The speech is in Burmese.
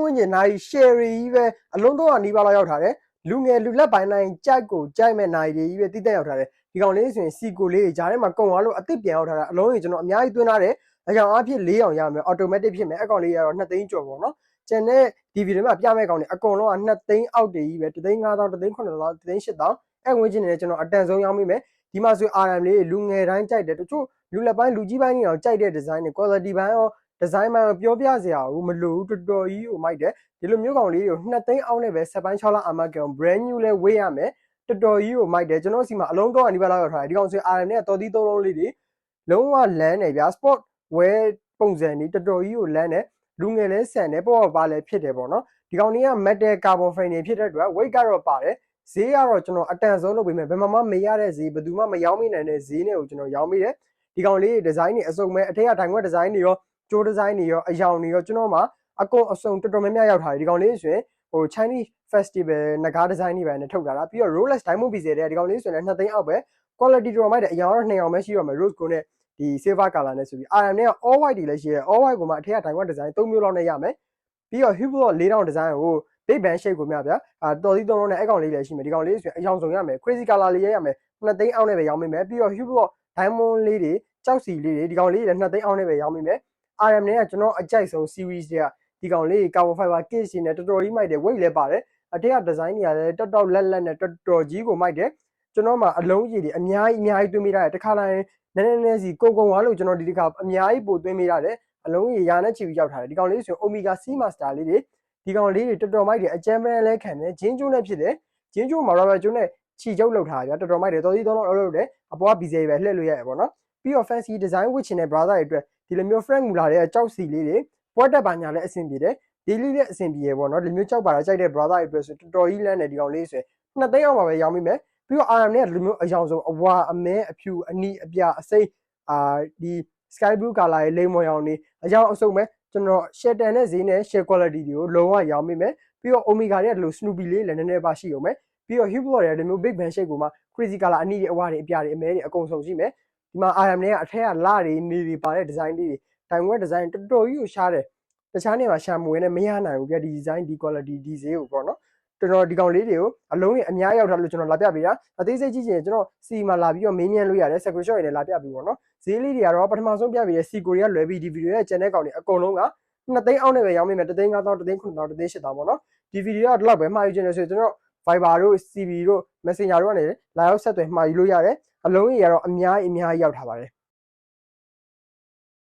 ဝန်းကျင်နိုင် share ကြီးပဲအလုံးတော့နီးပါးလောက်ရောက်ထားတယ်လူငယ်လူလက်ပိုင်းတိုင်းကြိုက်ကိုကြိုက်မဲ့နိုင်တွေကြီးပဲတိတက်ရောက်ထားတယ်ဒီကောင်လေးဆိုရင်စီကိုလေးဂျားထဲမှာကုံသွားလို့အစ်စ်ပြန်ရောက်ထားတာအလုံးကြီးကျွန်တော်အများကြီးသွင်းထားတယ်အကြောင်းအဖြစ်4အောင်ရမယ် automatic ဖြစ်မယ်အကောင်လေးကတော့2သိန်းကျော်ပေါ့နော်ကျန်တဲ့ဒီဗီဒီယိုမှာပြမဲ့ကောင်တွေအကုန်လုံးက2သိန်းအောက်တည်းကြီးပဲ3သိန်း5000 3သိန်း9000 3သိန်း8000အဲ့ဝင်ချင်းနေကျွန်တော်အတန်ဆုံးရောင်းမိမယ်ဒီမှာဆို RM လေးလူငယ်တိုင်းကြိုက်တယ်တချို့လူလက်ပိုင်းလူကြီးပိုင်းတွေတော့ကြိုက်တဲ့ design တွေ quality ပိုင်းရော design ပိုင်းရောပြောပြစရာဘူးမလိုဘူးတော်တော်ကြီးကိုမိုက်တယ်ဒီလိုမျိုးကောင်လေးတွေကို2သိန်းအောက်နဲ့ပဲဆက်ပိုင်း6လအာမကန် brand new လဲဝေးရမယ်တော်တော်ကြီးကိုမိုက်တယ်ကျွန်တော်စီမှာအလုံးတော့အနိပါလောက်ရောက်ထားတယ်ဒီကောင်ဆို RM နဲ့တော်သီး3လုံးလေးတွေလုံးဝလန်းနေဗျာ sport wear ပုံစံนี้တော်တော်ကြီးကိုလန်းတယ်လူငယ်လဲဆန်တယ်ပေါ့ပါလဲဖြစ်တယ်ပေါ့နော်ဒီကောင်လေးက metal carbon frame တွေဖြစ်တဲ့အတွက် weight ကတော့ပါတယ်ဈေးကတော့ကျွန်တော်အတန်ဆုံးလုပ်ပေးမယ်ဘယ်မှာမှမရတဲ့ဈေးဘယ်သူမှမရောင်းမိနိုင်တဲ့ဈေးနဲ့ကိုကျွန်တော်ရောင်းပေးတယ်ဒီကောင်လေးဒီဇိုင်းတွေအစုံမဲ့အထက်ကဒိုင်ခွက်ဒီဇိုင်းတွေရောကျိုးဒီဇိုင်းတွေရောအယောင်တွေရောကျွန်တော်မှာအကုန်အစုံတော်တော်များများရောက်ထားတယ်ဒီကောင်လေးဆိုရင်ဟို Chinese festival နဂါးဒီဇိုင်းတွေပဲနဲ့ထုတ်တာလားပြီးတော့ Rolex Diamond Piece တွေဒီကောင်လေးဆိုရင်2သိန်းအောက်ပဲ quality တော်မိုက်တယ်အယောင်တော့2အောင်ပဲရှိရမယ် Rose Gold နဲ့ဒီ silver color နဲ့ဆိုပြီး RM နဲ့ all white တွေလည်းရှိရဲ all white ကိုမှအထက်ကဒိုင်ခွက်ဒီဇိုင်း3မျိုးလောက်နဲ့ရမယ်ပြီးတော့ Hublot 4000ဒီဇိုင်းကို big band shape ကိုမြဗျာတော်သီး3လုံးနဲ့အကောင်လေးလည်းရှိမယ်ဒီကောင်လေးဆိုရင်အယောင်စုံရမယ် crazy color လေးရမယ်2သိန်းအောက်နဲ့ပဲရောင်းမိမယ်ပြီးတော့ Hublot diamond လေးတွေကြောက်စီလေးတွေဒီကောင်လေးလည်း2သိန်းအောက်နဲ့ပဲရောင်းမိမယ် RM နဲ့ကကျွန်တော်အကြိုက်ဆုံး series တွေကဒီကောင်လေး carbon fiber case တွေနဲ့တော်တော်ကြီးမိုက်တယ် weight လည်းပါတယ်အထက်က design တွေကလည်းတော်တော်လက်နဲ့တော်တော်ကြီးကိုမိုက်တယ်ကျွန်တော်မှာအလုံးကြီးတွေအများကြီးသွင်းမိတာတခါတိုင်းနည်းနည်းစီကုန်သွားလို့ကျွန်တော်ဒီတစ်ခါအများကြီးပို့သွင်းမိရတယ်အလုံးကြီးရာနဲ့ချီပြီးရောက်ထားတယ်ဒီကောင်လေးဆိုရင် Omega C Master လေးတွေဒီကောင်လေးတွေတော်တော်မိုက်တယ်အကျမ်းပန်းလဲခံတယ်ဂျင်းကျိုးနဲ့ဖြစ်တယ်ဂျင်းကျိုးမှာ rubber ကျိုးနဲ့ချီကျုပ်လောက်ထားကြတော်တော်မိုက်တယ်တော်သီး3လုံးလောက်တယ်အပေါ်က BZ ပဲလှည့်လို့ရတယ်ပေါ့နော်ပြီးတော့ fancy design ဝတ်ချင်တဲ့ brother တွေအတွက်ဒီလိုမျိုး Frank Muller ရဲ့ကြောက်စီလေးတွေပွဲတက်ပါညာလည်းအဆင်ပြေတယ်ဒီလေးလည်းအဆင်ပြေရပေါ့နော်ဒီမျိုးကြောက်ပါတာကြိုက်တဲ့ brother တွေအတွက်ဆိုတော်တော်ကြီးလန်းတယ်ဒီကောင်လေးဆိုရင်2သိန်းအောင်ပါပဲရောင်းမိမယ်ပြီးတော့ RM နဲ့ဒီလိုမျိုးအယောင်ဆုံးအဝါအမဲအဖြူအနီအပြအစိမ်းဒီ sky blue color ရဲ့လိမ္မော်ရောင်တွေအယောင်အစုံပဲကျွန်တော် share တန်တဲ့ဈေးနဲ့ share quality တွေကိုလုံးဝရောင်းမိမယ်ပြီးတော့ Omega ရဲ့ဒီလို Snoopy လေးလည်းနည်းနည်းပါရှိအောင်မယ်ပြီးတော့ Hublot ရဲ့ဒီမျိုး big band shape ကိုမှ crazy color အနီတွေအဝါတွေအပြတွေအမဲတွေအကုန်စုံရှိမယ်ဒီမှာ RM နဲ့ကအထက်ကလာတွေနေတွေပါတဲ့ design လေးတွေတိုင်ဝက် design တော်တော်ကြီးကိုရှားတယ်တခြားနေရာရှာမဝင်နဲ့မရနိုင်ဘူးပြဒီ design ဒီ quality ဒီဈေးကိုပေါ့နော်ကျွန်တော်ဒီကောင်လေးတွေကိုအလုံးကြီးအများရောက်ထားလို့ကျွန်တော်လာပြပေးတာအသေးစိတ်ကြည့်ချင်ကျွန်တော်စီမှာလာပြီးတော့မေးမြန်းလို့ရတယ် screenshot တွေနဲ့လာပြပေးပေါ့နော်ဈေးလေးတွေကတော့ပထမဆုံးပြပေးတဲ့စီကိုတွေကလွယ်ပြီးဒီဗီဒီယိုရဲ့ channel ကောင်တွေအကုန်လုံးက2သိန်းအောက်နဲ့ပဲရောင်းမိမယ်3သိန်း5000 3သိန်း9000 3သိန်း8000ပေါ့နော်ဒီဗီဒီယိုကဒီလောက်ပဲမှာယူချင်တယ်ဆိုရင်ကျွန်တော် Viber တို့ CB တို့ Messenger တို့ကနေလာရောက်ဆက်သွယ်မှာယူလို့ရတယ်အလုံးကြီးကတော့အများကြီးရောက်ထားပါတယ်